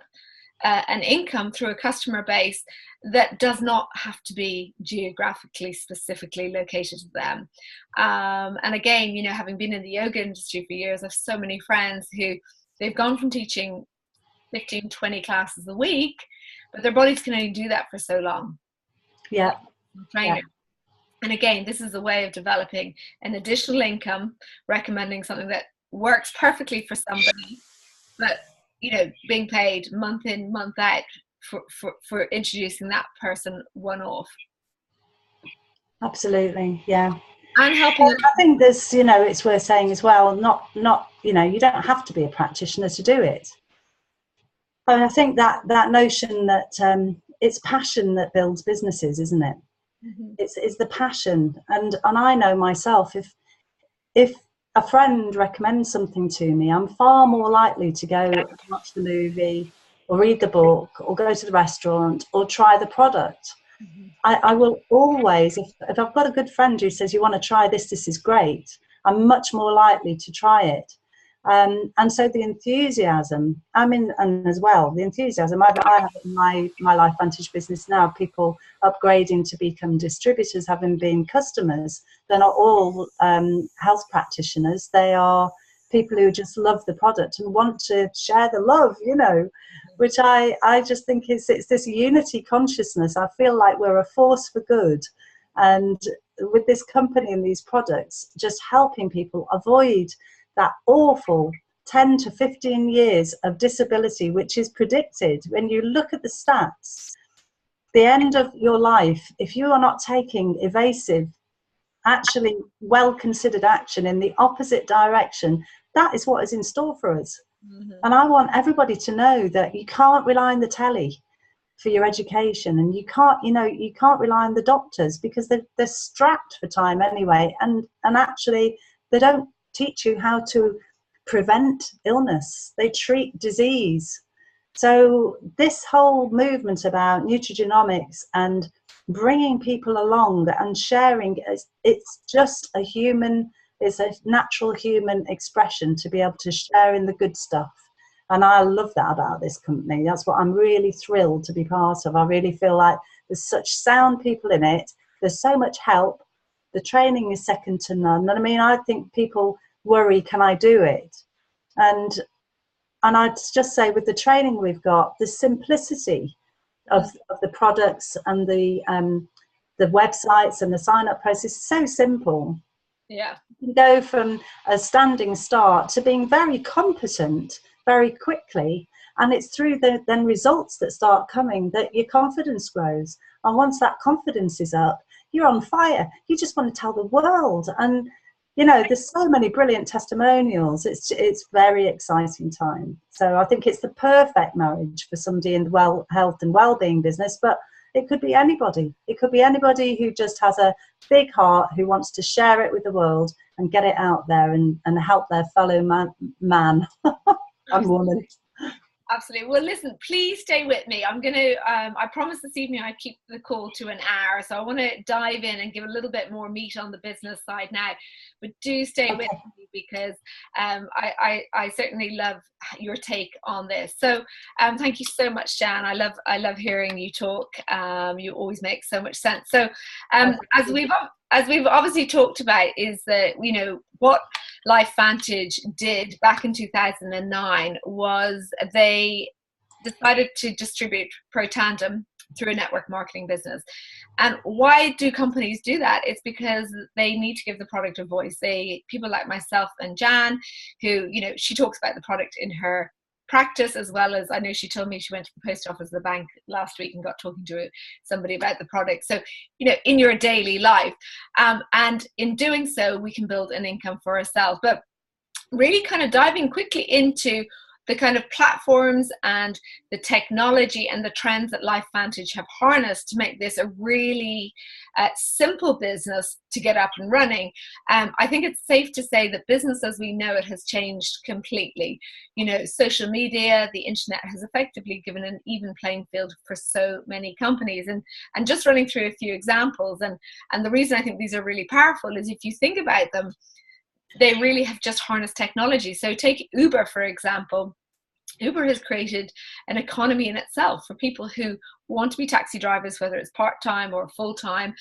an income through a customer base that does not have to be geographically specifically located to them. And again, you know, having been in the yoga industry for years, I have so many friends who they've gone from teaching 15, 20 classes a week, but their bodies can only do that for so long. Yeah. Trainer. Yeah. And again, this is a way of developing an additional income, recommending something that works perfectly for somebody, but, you know, being paid month in, month out for introducing that person one-off. Absolutely, yeah. And helping them. I think there's, you know, it's worth saying as well, not, you know, you don't have to be a practitioner to do it. And I think that notion that it's passion that builds businesses, isn't it? Mm-hmm. It's the passion. And I know myself, if a friend recommends something to me, I'm far more likely to go and watch the movie or read the book or go to the restaurant or try the product. Mm-hmm. I will always, if I've got a good friend who says, you want to try this is great, I'm much more likely to try it. And so the enthusiasm, and as well, the enthusiasm, I have in my LifeVantage business now, people upgrading to become distributors, having been customers. They're not all health practitioners. They are people who just love the product and want to share the love, you know, which I just think it's this unity consciousness. I feel like we're a force for good. And with this company and these products, just helping people avoid that awful 10 to 15 years of disability, which is predicted. When you look at the stats, the end of your life, if you are not taking evasive, actually well-considered action in the opposite direction, that is what is in store for us. Mm-hmm. And I want everybody to know that you can't rely on the telly for your education, and you can't rely on the doctors because they're strapped for time anyway, and actually they don't teach you how to prevent illness. They treat disease. So this whole movement about nutrigenomics and bringing people along and sharing, it's just it's a natural human expression to be able to share in the good stuff. And I love that about this company. That's what I'm really thrilled to be part of. I really feel like there's such sound people in it. There's so much help. The training is second to none. And I mean, I think people worry, can I do it? And I'd just say with the training we've got, the simplicity of the products and the websites and the sign-up process is so simple. Yeah. You can go from a standing start to being very competent very quickly. And it's through the then results that start coming that your confidence grows. And once that confidence is up, you're on fire. You just want to tell the world. And, you know, there's so many brilliant testimonials. It's very exciting time. So I think it's the perfect marriage for somebody in the health and well-being business, but it could be anybody. It could be anybody who just has a big heart, who wants to share it with the world and get it out there and help their fellow man and woman. Absolutely. Well, listen, please stay with me. I'm going to, I promise this evening I keep the call to an hour. So I want to dive in and give a little bit more meat on the business side now. But do stay with me because I certainly love your take on this. So thank you so much, Jan. I love hearing you talk. You always make so much sense. So as we've obviously talked about is that, you know, what LifeVantage did back in 2009 was they decided to distribute Protandim through a network marketing business. And why do companies do that? It's because they need to give the product a voice. People like myself and Jan, who, you know, she talks about the product in her practice, as well as I know she told me she went to the post office of the bank last week and got talking to somebody about the product. So, you know, in your daily life, and in doing so, we can build an income for ourselves. But really kind of diving quickly into the kind of platforms and the technology and the trends that LifeVantage have harnessed to make this a really simple business to get up and running. I think it's safe to say that business as we know it has changed completely. You know, social media, the internet has effectively given an even playing field for so many companies. And just running through a few examples, and the reason I think these are really powerful is if you think about them, they really have just harnessed technology. So take Uber, for example. Uber has created an economy in itself for people who want to be taxi drivers, whether it's part-time or full-time,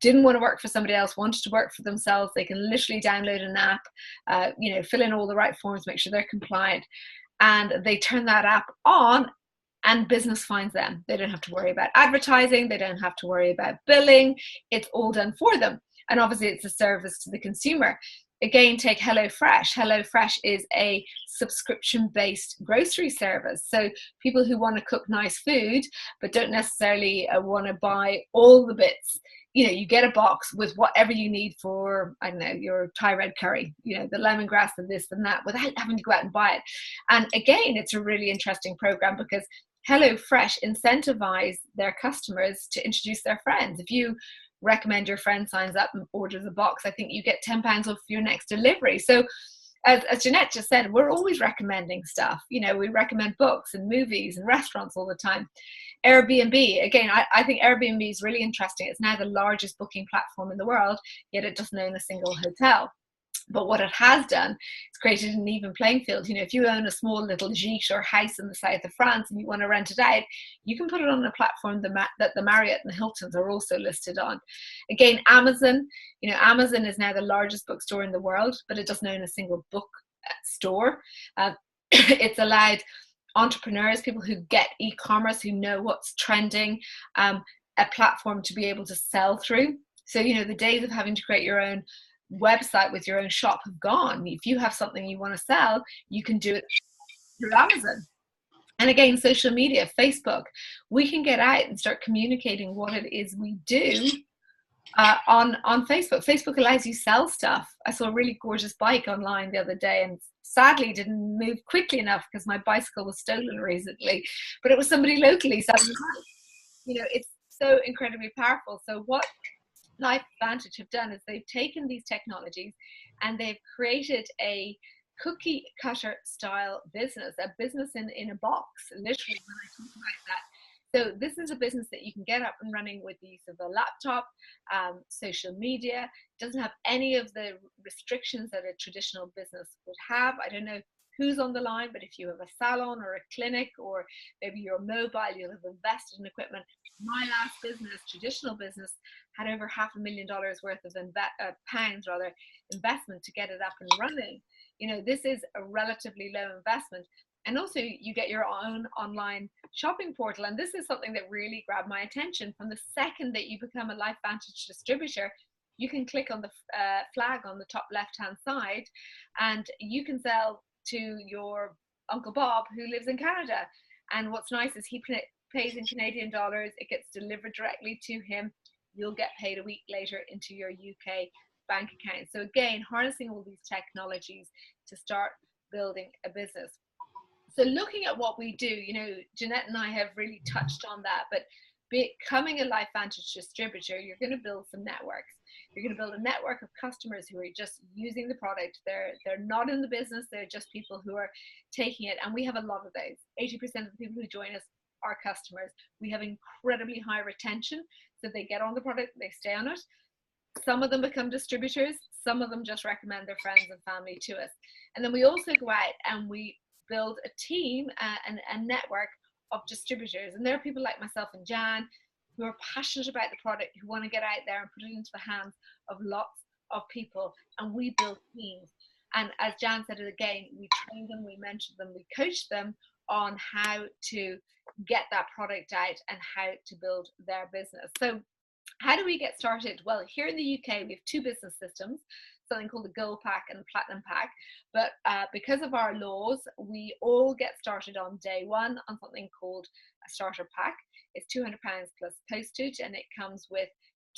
didn't want to work for somebody else, wanted to work for themselves. They can literally download an app, fill in all the right forms, make sure they're compliant, and they turn that app on and business finds them. They don't have to worry about advertising. They don't have to worry about billing. It's all done for them. And obviously it's a service to the consumer. Again, take HelloFresh. HelloFresh is a subscription-based grocery service. So people who want to cook nice food, but don't necessarily want to buy all the bits, you get a box with whatever you need for, I don't know, your Thai red curry, the lemongrass and this and that, without having to go out and buy it. And again, it's a really interesting program because HelloFresh incentivize their customers to introduce their friends. If you recommend your friend signs up and orders a box, I think you get £10 off your next delivery. So as Janette just said, we're always recommending stuff. We recommend books and movies and restaurants all the time. Airbnb, again, I think Airbnb is really interesting. It's now the largest booking platform in the world, yet it doesn't own a single hotel. But what it has done is created an even playing field. If you own a small little gîte or house in the south of France and you want to rent it out, you can put it on a platform that the Marriott and the Hiltons are also listed on. Again, Amazon, Amazon is now the largest bookstore in the world, but it doesn't own a single book store. It's allowed entrepreneurs, people who get e-commerce, who know what's trending, a platform to be able to sell through. So, the days of having to create your own website with your own shop have gone. If you have something you want to sell, you can do it through Amazon. And again, social media, Facebook, we can get out and start communicating what it is we do on Facebook. Facebook allows you sell stuff. I saw a really gorgeous bike online the other day and sadly didn't move quickly enough because my bicycle was stolen recently, but it was somebody locally selling it. It's so incredibly powerful. So what LifeVantage have done is they've taken these technologies and they've created a cookie cutter style business, a business in a box, literally, when I talk about that. So this is a business that you can get up and running with the use of a laptop, social media. It doesn't have any of the restrictions that a traditional business would have. I don't know who's on the line, but if you have a salon or a clinic, or maybe you're mobile, you'll have invested in equipment. My last business, traditional business, had over $500,000 worth of pounds investment to get it up and running. This is a relatively low investment. And also you get your own online shopping portal. And this is something that really grabbed my attention. From the second that you become a LifeVantage distributor, you can click on the flag on the top left-hand side and you can sell to your Uncle Bob who lives in Canada. And what's nice is he pays in Canadian dollars. It gets delivered directly to him. You'll get paid a week later into your UK bank account. So again, harnessing all these technologies to start building a business. So looking at what we do, Janette and I have really touched on that, but becoming a LifeVantage distributor, you're going to build some networks. You're going to build a network of customers who are just using the product. They're not in the business. They're just people who are taking it. And we have a lot of those. 80% of the people who join us are customers. We have incredibly high retention. So they get on the product, they stay on it. Some of them become distributors. Some of them just recommend their friends and family to us. And then we also go out and we build a team and a network of distributors. And there are people like myself and Jan who are passionate about the product, who want to get out there and put it into the hands of lots of people. And we build teams. And as Jan said it again, we train them, we mentor them, we coach them on how to get that product out and how to build their business. So how do we get started? Well, here in the UK, we have two business systems, something called the Gold Pack and the Platinum Pack. But because of our laws, we all get started on day one on something called a starter pack. It's £200 plus postage, and it comes with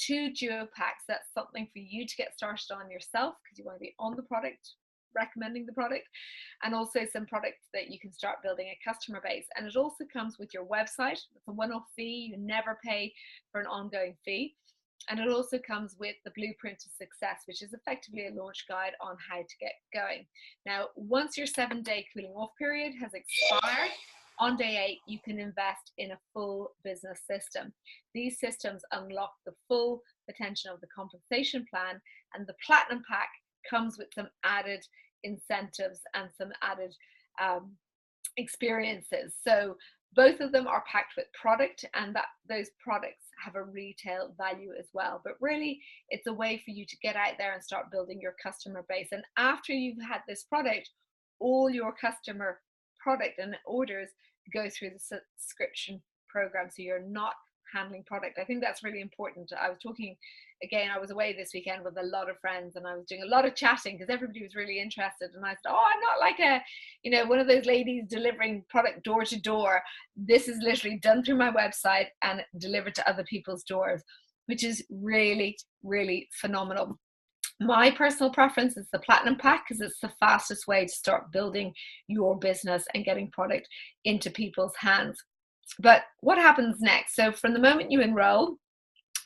2 duo packs. That's something for you to get started on yourself because you want to be on the product, recommending the product, and also some products that you can start building a customer base. And it also comes with your website. It's a one-off fee. You never pay for an ongoing fee. And it also comes with the blueprint to success, which is effectively a launch guide on how to get going. Now, once your 7-day cooling off period has expired, on day 8, you can invest in a full business system. These systems unlock the full potential of the compensation plan, and the Platinum Pack comes with some added incentives and some added experiences. So both of them are packed with product, and that those products have a retail value as well. But really, it's a way for you to get out there and start building your customer base. And after you've had this product, all your customer product and orders go through the subscription program. So you're not handling product. I think that's really important. I was talking again, I was away this weekend with a lot of friends, and I was doing a lot of chatting because everybody was really interested. And I said, oh, I'm not like a, you know, one of those ladies delivering product door to door. This is literally done through my website and delivered to other people's doors, which is really, really phenomenal. My personal preference is the platinum pack because it's the fastest way to start building your business and getting product into people's hands. But what happens next? So from the moment you enroll,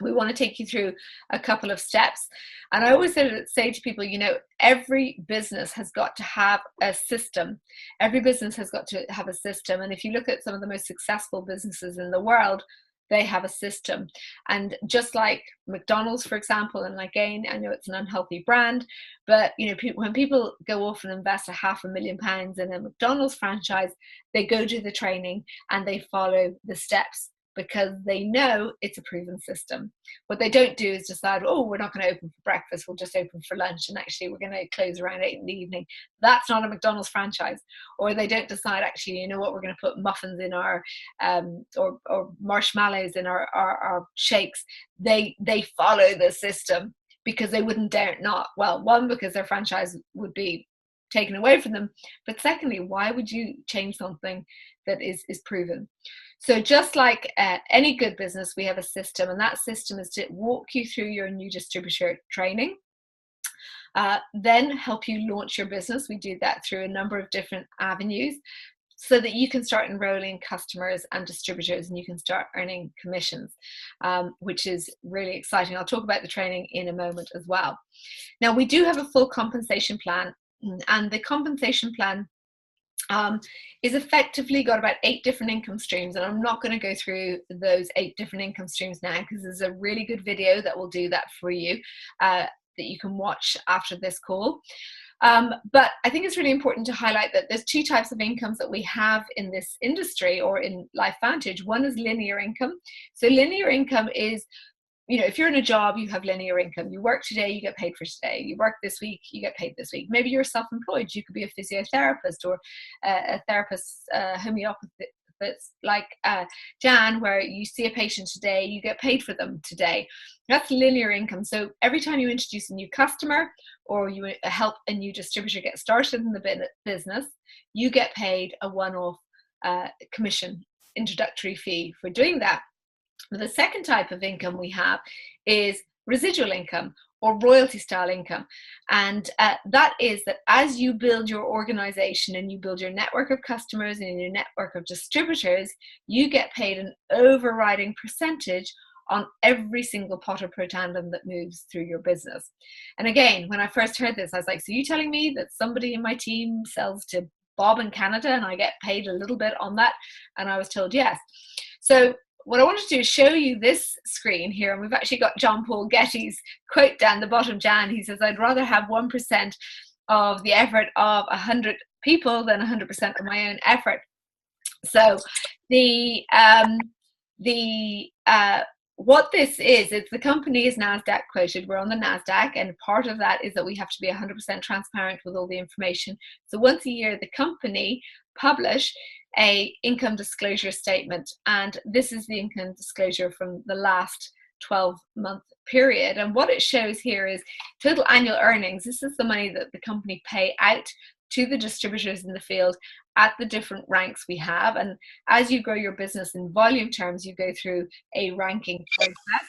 we want to take you through a couple of steps. And I always say to people, you know, every business has got to have a system. Every business has got to have a system. And if you look at some of the most successful businesses in the world, they have a system. And just like McDonald's, for example, and again, I know it's an unhealthy brand, but you know, when people go off and invest £500,000 in a McDonald's franchise, they go to the training and they follow the steps because they know it's a proven system. What they don't do is decide, oh, we're not going to open for breakfast, we'll just open for lunch, and actually we're going to close around 8 in the evening. That's not a McDonald's franchise. Or they don't decide, actually, you know what, we're going to put muffins in our or marshmallows in our shakes. They follow the system because they wouldn't dare not. Well, one, because their franchise would be taken away from them, but secondly, why would you change something that is proven? So just like any good business, we have a system, and that system is to walk you through your new distributor training, then help you launch your business. We do that through a number of different avenues so that you can start enrolling customers and distributors and you can start earning commissions, which is really exciting. I'll talk about the training in a moment as well. Now, we do have a full compensation plan, and the compensation plan is effectively got about 8 different income streams, and I'm not going to go through those 8 different income streams now because there's a really good video that will do that for you that you can watch after this call. But I think it's really important to highlight that there's 2 types of incomes that we have in this industry or in LifeVantage. One is linear income. So linear income is, you know, if you're in a job, you have linear income. You work today, you get paid for today. You work this week, you get paid this week. Maybe you're self-employed. You could be a physiotherapist or a therapist, homeopathist like Jan, where you see a patient today, you get paid for them today. That's linear income. So every time you introduce a new customer or you help a new distributor get started in the business, you get paid a one-off commission introductory fee for doing that. The second type of income we have is residual income or royalty style income. And that is that as you build your organization and you build your network of customers and your network of distributors, you get paid an overriding percentage on every single pot of Protandim that moves through your business. And again, when I first heard this, I was like, so you telling me that somebody in my team sells to Bob in Canada and I get paid a little bit on that? And I was told yes. So what I wanted to do is show you this screen here, and we've actually got John Paul Getty's quote down the bottom, Jan. He says, I'd rather have 1% of the effort of 100 people than 100% of my own effort. So what this is, it's the company is NASDAQ quoted. We're on the NASDAQ, and part of that is that we have to be 100% transparent with all the information. So once a year, the company publish a income disclosure statement, and this is the income disclosure from the last 12-month period. And what it shows here is total annual earnings. This is the money that the company pay out to the distributors in the field at the different ranks we have. And as you grow your business in volume terms, you go through a ranking process,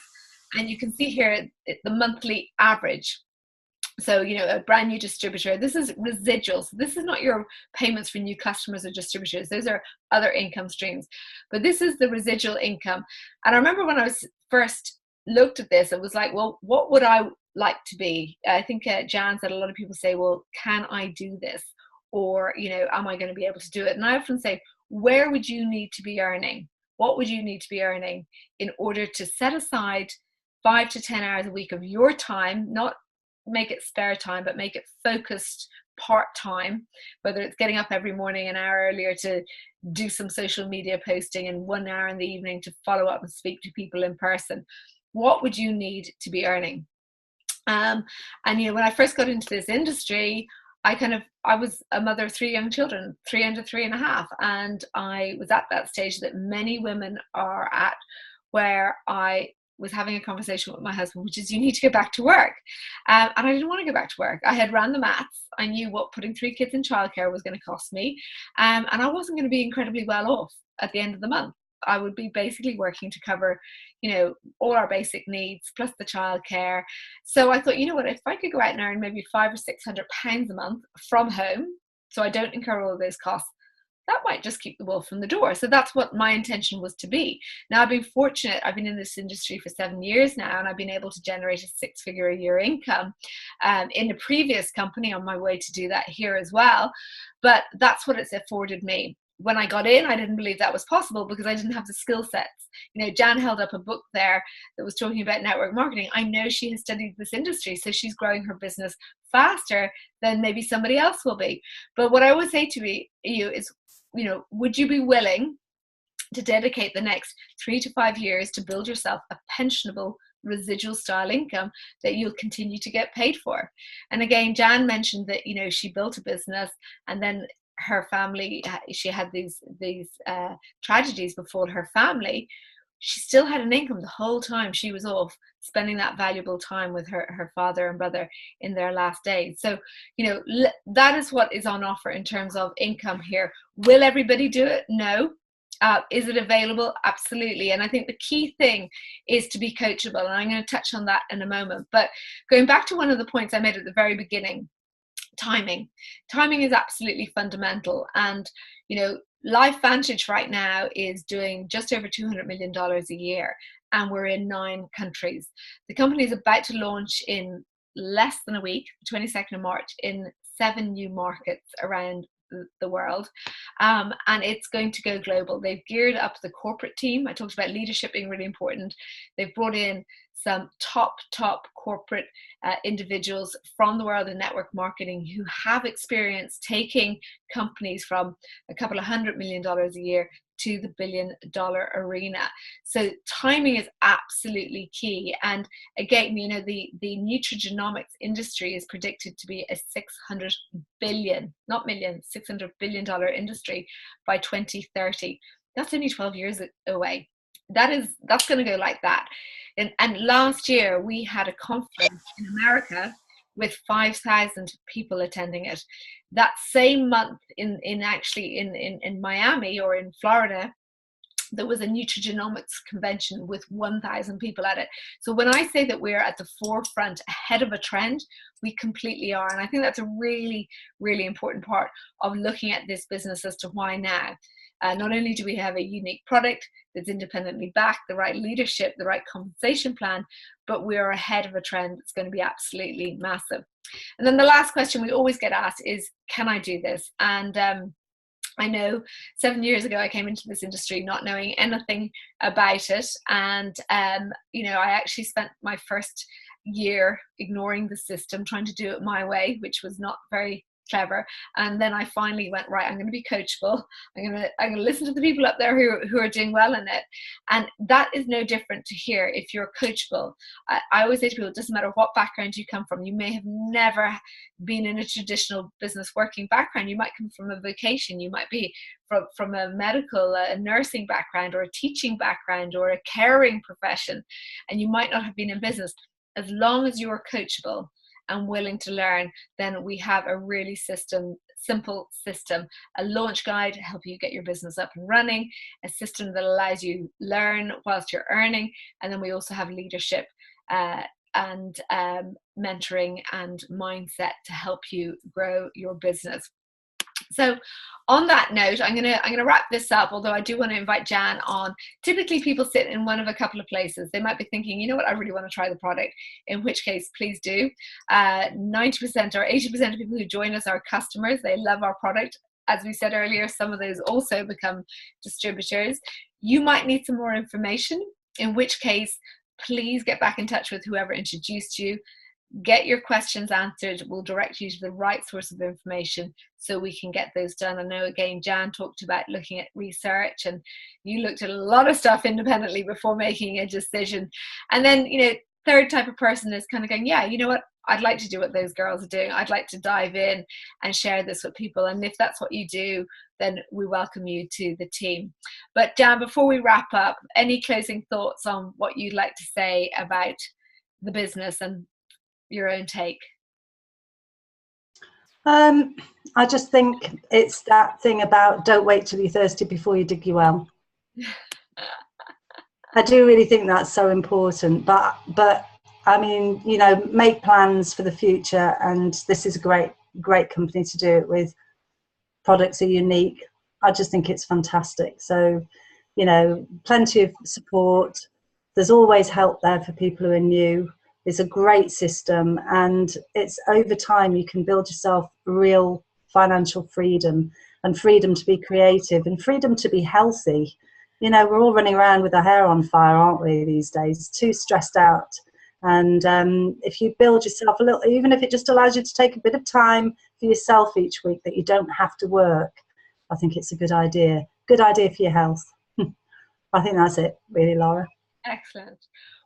and you can see here the monthly average. So, you know, a brand new distributor, this is residual. So this is not your payments for new customers or distributors. Those are other income streams. But this is the residual income. And I remember when I was first looked at this, it was like, well, what would I like to be? I think Jan said a lot of people say, well, can I do this? Or, you know, am I going to be able to do it? And I often say, where would you need to be earning? What would you need to be earning in order to set aside 5 to 10 hours a week of your time, not make it spare time, but make it focused part-time, whether it's getting up every morning an hour earlier to do some social media posting and 1 hour in the evening to follow up and speak to people in person, what would you need to be earning? And when I first got into this industry, I was a mother of 3 young children, 3 under 3.5, and I was at that stage that many women are at, where I was having a conversation with my husband, which is, you need to go back to work. And I didn't want to go back to work. I had ran the maths. I knew what putting 3 kids in childcare was going to cost me. And I wasn't going to be incredibly well off at the end of the month. I would be basically working to cover, all our basic needs plus the childcare. So I thought, if I could go out and earn maybe £500 or £600 a month from home, so I don't incur all of those costs, that might just keep the wolf from the door. So that's what my intention was to be. Now, I've been fortunate. I've been in this industry for 7 years now, and I've been able to generate a 6-figure a year income in a previous company, on my way to do that here as well. But that's what it's afforded me. When I got in, I didn't believe that was possible because I didn't have the skill sets. Jan held up a book there that was talking about network marketing. I know she has studied this industry, so she's growing her business faster than maybe somebody else will be. But what I would say to you is, would you be willing to dedicate the next 3 to 5 years to build yourself a pensionable residual style income that you'll continue to get paid for? And again, Jan mentioned that, she built a business, and then her family, she had these tragedies befall her family. She still had an income the whole time she was off, spending that valuable time with her father and brother in their last days. So, that is what is on offer in terms of income here. Will everybody do it? No. Is it available? Absolutely. And I think the key thing is to be coachable. And I'm going to touch on that in a moment. But going back to one of the points I made at the very beginning, timing is absolutely fundamental. And LifeVantage right now is doing just over $200 million a year, and we're in 9 countries. The company is about to launch in less than a week, the 22nd of March, in 7 new markets around the world, and it's going to go global. They've geared up the corporate team. I talked about leadership being really important. They've brought in some top corporate individuals from the world of network marketing who have experience taking companies from a couple of $100 million a year to the $1 billion arena. So timing is absolutely key. And again, the nutrigenomics industry is predicted to be a $600 billion, not million, $600 billion industry by 2030. That's only 12 years away. That's going to go like that. And last year we had a conference in America with 5,000 people attending it. That same month in Miami or in Florida, there was a nutrigenomics convention with 1,000 people at it. So when I say that we're at the forefront, ahead of a trend, we completely are. And I think that's a really, really important part of looking at this business as to why now. Not only do we have a unique product that's independently backed, the right leadership, the right compensation plan, but we are ahead of a trend that's going to be absolutely massive. And then the last question we always get asked is, can I do this? And I know 7 years ago I came into this industry not knowing anything about it, and I actually spent my first year ignoring the system, trying to do it my way, which was not very clever. And then I finally went, right, I'm going to be coachable. I'm going to listen to the people up there who are doing well in it. And that is no different to here. If you're coachable, I always say to people, it doesn't matter what background you come from. You may have never been in a traditional business working background. You might come from a vocation. You might be from a medical, a nursing background, or a teaching background, or a caring profession, and you might not have been in business. As long as you are coachable and willing to learn, then we have a really simple system, a launch guide to help you get your business up and running, a system that allows you learn whilst you're earning, and then we also have leadership and mentoring and mindset to help you grow your business. So on that note, I'm gonna wrap this up, although I do want to invite Jan on. Typically people sit in one of a couple of places. They might be thinking, you know what, I really want to try the product, in which case please do. 90% or 80% of people who join us are customers. They love our product. As we said earlier, some of those also become distributors. You might need some more information, in which case please get back in touch with whoever introduced you. get your questions answered. We'll direct you to the right source of information so we can get those done. I know, again, Jan talked about looking at research, and you looked at a lot of stuff independently before making a decision. And then, you know, third type of person is kind of going, yeah, you know what, I'd like to do what those girls are doing. I'd like to dive in and share this with people. And if that's what you do, then we welcome you to the team. But Jan, before we wrap up, any closing thoughts on what you'd like to say about the business and your own take? I just think it's that thing about don't wait till you're thirsty before you dig your well. I do really think that's so important, but I mean, you know, make plans for the future, and this is a great company to do it with. Products are unique. I just think it's fantastic. So, you know, plenty of support. There's always help there for people who are new. It's a great system, and it's over time you can build yourself real financial freedom, and freedom to be creative, and freedom to be healthy. You know, we're all running around with our hair on fire, aren't we, these days? Too stressed out. And if you build yourself a little, even if it just allows you to take a bit of time for yourself each week that you don't have to work, I think it's a good idea. Good idea for your health. I think that's it, really, Lara. Excellent.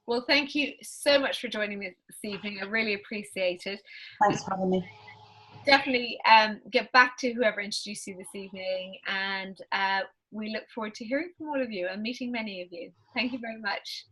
Well, thank you so much for joining me this evening. I really appreciate it. Thanks for having me. Definitely get back to whoever introduced you this evening, and we look forward to hearing from all of you and meeting many of you. Thank you very much.